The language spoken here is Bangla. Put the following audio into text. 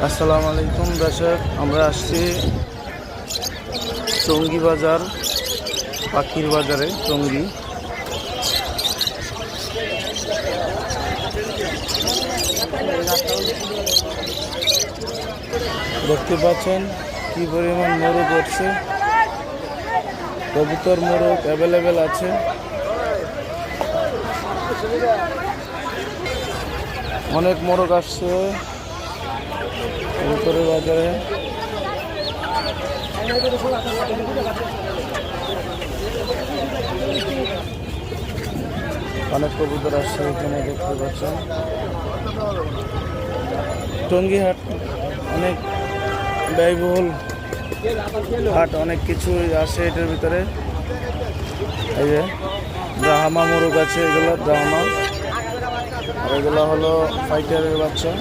আসসালামু আলাইকুম দর্শক, আমরা আসছি টঙ্গী বাজার, পাখির বাজারে টঙ্গী। দেখতে পাচ্ছেন কি পরিমাণ মোরগ উঠছে। কবুতর মোরগ অ্যাভেলেবেল আছে। অনেক মোরগ আসছে কবুতরের বাজারে। অনেক কবুতর আসছে এখানে, দেখতে পাচ্ছেন। টঙ্গী হাট অনেক ব্যয়বহুল হাট, অনেক কিছু আসে এটার ভিতরে। এই যে ব্রাহ্মা মোরগ আছে, এগুলো ব্রাহ্মা, আর এগুলো হলো ফাইটারের বাচ্চা।